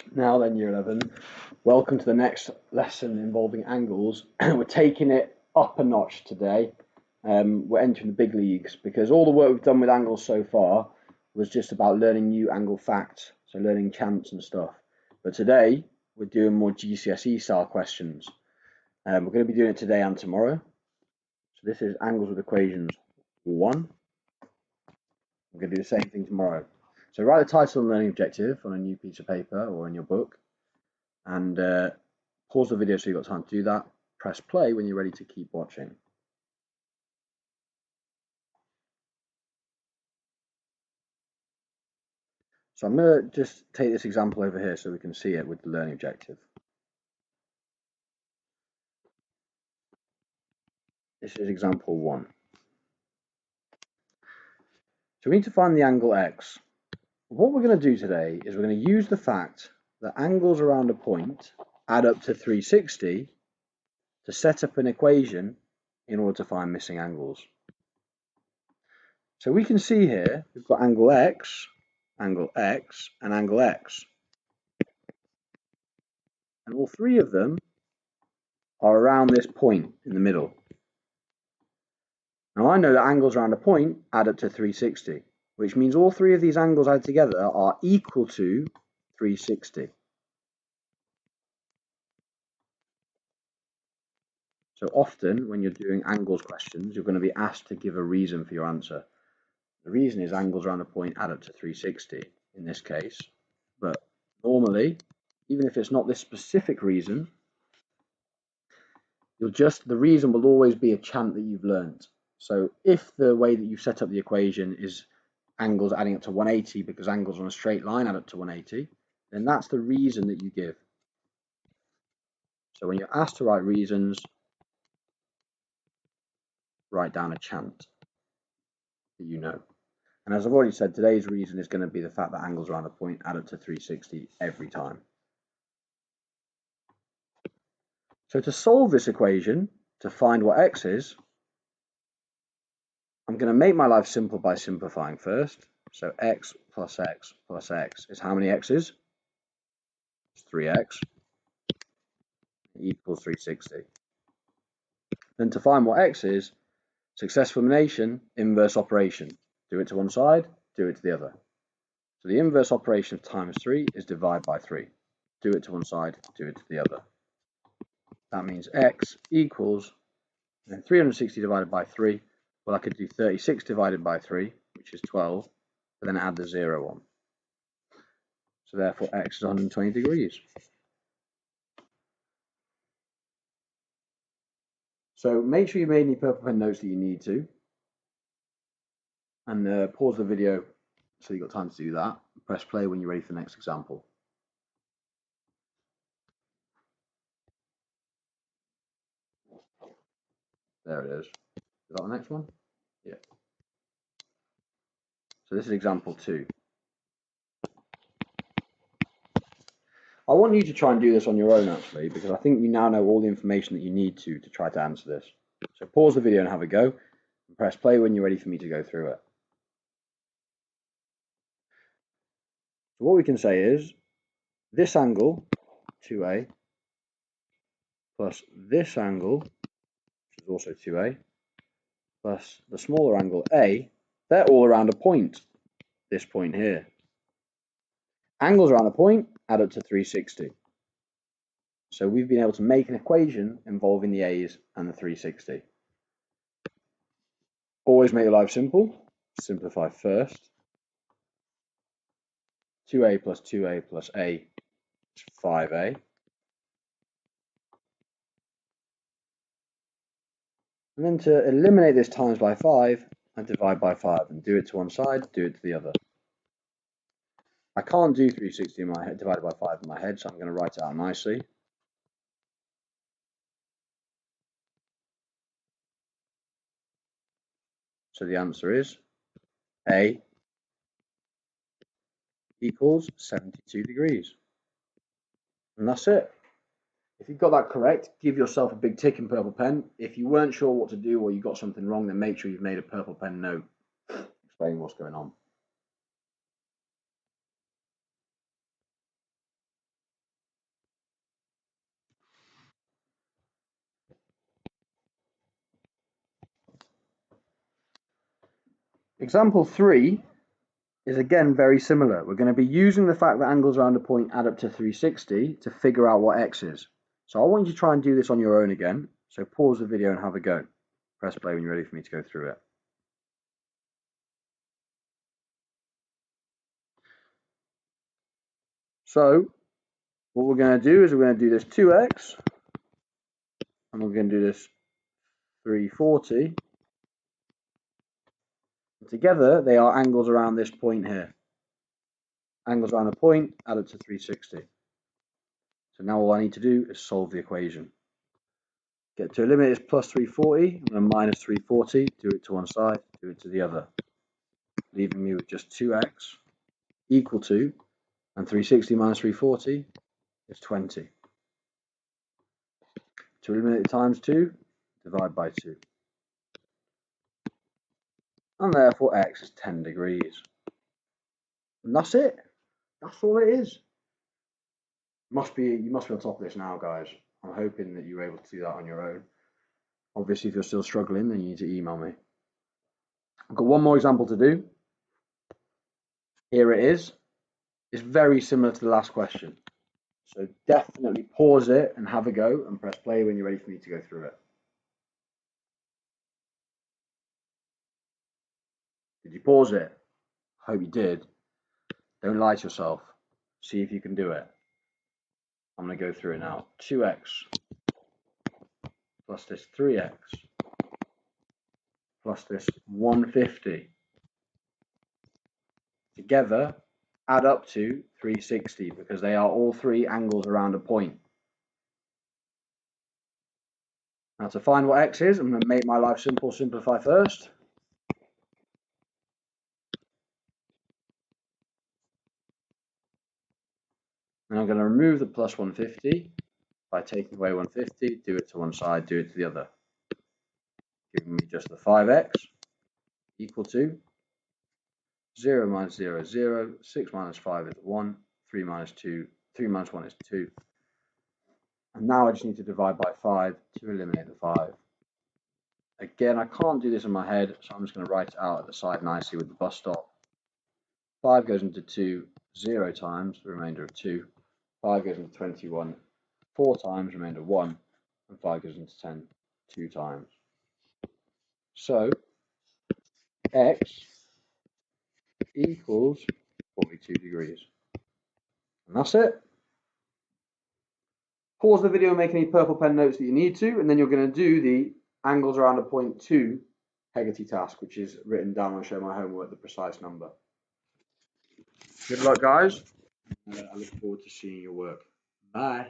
Now then, Year 11, welcome to the next lesson involving angles. We're taking it up a notch today. We're entering the big leagues because all the work we've done with angles so far was just about learning new angle facts, so learning chants and stuff. But today, we're doing more GCSE style questions. We're going to be doing it today and tomorrow. So this is angles with equations 1. We're going to do the same thing tomorrow. So write the title and learning objective on a new piece of paper or in your book, and pause the video so you've got time to do that. Press play when you're ready to keep watching. So I'm going to just take this example over here so we can see it with the learning objective. This is example 1. So we need to find the angle x. What we're going to do today is we're going to use the fact that angles around a point add up to 360 to set up an equation in order to find missing angles. So we can see here we've got angle x, and angle x. And all three of them are around this point in the middle. Now I know that angles around a point add up to 360, which means all three of these angles added together are equal to 360. So often when you're doing angles questions, you're going to be asked to give a reason for your answer. The reason is angles around a point add up to 360 in this case, but normally, even if it's not this specific reason, the reason will always be a chant that you've learned. So if the way that you set up the equation is angles adding up to 180 because angles on a straight line add up to 180, then that's the reason that you give. So when you're asked to write reasons, write down a chant that you know. And as I've already said, today's reason is going to be the fact that angles around a point add up to 360 every time. So to solve this equation, to find what x is, I'm going to make my life simple by simplifying first. So x plus x plus x is how many x's? It's 3x equals 360. Then to find what x is, successful elimination, inverse operation. Do it to one side, do it to the other. So the inverse operation of times 3 is divide by 3. Do it to one side, do it to the other. That means x equals, then 360 divided by 3. Well, I could do 36 divided by 3, which is 12, but then add the 0 on. So therefore x is 120 degrees. So make sure you made any purple pen notes that you need to, and pause the video so you've got time to do that. Press play when you're ready for the next example. There it is. Is that the next one? Yeah. So this is example 2. I want you to try and do this on your own actually, because I think you now know all the information that you need to try to answer this. So pause the video and have a go, and press play when you're ready for me to go through it. So what we can say is this angle, 2A, plus this angle, which is also 2A, plus the smaller angle A, they're all around a point, this point here. Angles around a point add up to 360. So we've been able to make an equation involving the A's and the 360. Always make your life simple. Simplify first. 2A plus 2A plus A is 5A. And then to eliminate this times by 5, I divide by 5 and do it to one side, do it to the other. I can't do 360 in my head, divided by 5 in my head, so I'm going to write it out nicely. So the answer is A equals 72 degrees. And that's it. If you got that correct, give yourself a big tick in purple pen. If you weren't sure what to do or you got something wrong, then make sure you've made a purple pen note explaining what's going on. Example 3 is again very similar. We're going to be using the fact that angles around a point add up to 360 to figure out what x is. So I want you to try and do this on your own again. So pause the video and have a go. Press play when you're ready for me to go through it. So what we're going to do is we're going to do this 2x, and we're going to do this 340. Together, they are angles around this point here. Angles around a point add up to 360. So now all I need to do is solve the equation. Get to eliminate this plus 340, and then minus 340, do it to one side, do it to the other, leaving me with just 2x equal to, and 360 minus 340 is 20. To eliminate the times 2, divide by 2. And therefore x is 10 degrees. And that's it. That's all it is. You must be on top of this now, guys. I'm hoping that you're able to do that on your own. Obviously, if you're still struggling, then you need to email me. I've got one more example to do. Here it is. It's very similar to the last question. So definitely pause it and have a go and press play when you're ready for me to go through it. Did you pause it? I hope you did. Don't lie to yourself. See if you can do it. I'm going to go through it now. 2x plus this 3x plus this 150 together add up to 360 because they are all three angles around a point. Now to find what x is, I'm going to make my life simple, simplify first. And I'm going to remove the plus 150 by taking away 150, do it to one side, do it to the other. Giving me just the 5x equal to 0 minus 0 is 0, 6 minus 5 is 1, 3 minus 1 is 2. And now I just need to divide by 5 to eliminate the 5. Again, I can't do this in my head, so I'm just going to write it out at the side nicely with the bus stop. 5 goes into 2 0 times, the remainder of 2. 5 goes into 21 4 times, remainder 1. And 5 goes into 10 2 times. So x equals 42 degrees. And that's it. Pause the video and make any purple pen notes that you need to, and then you're going to do the angles around a point 2 Hegarty task, which is written down on Show My Homework, the precise number. Good luck, guys. I look forward to seeing your work. Bye.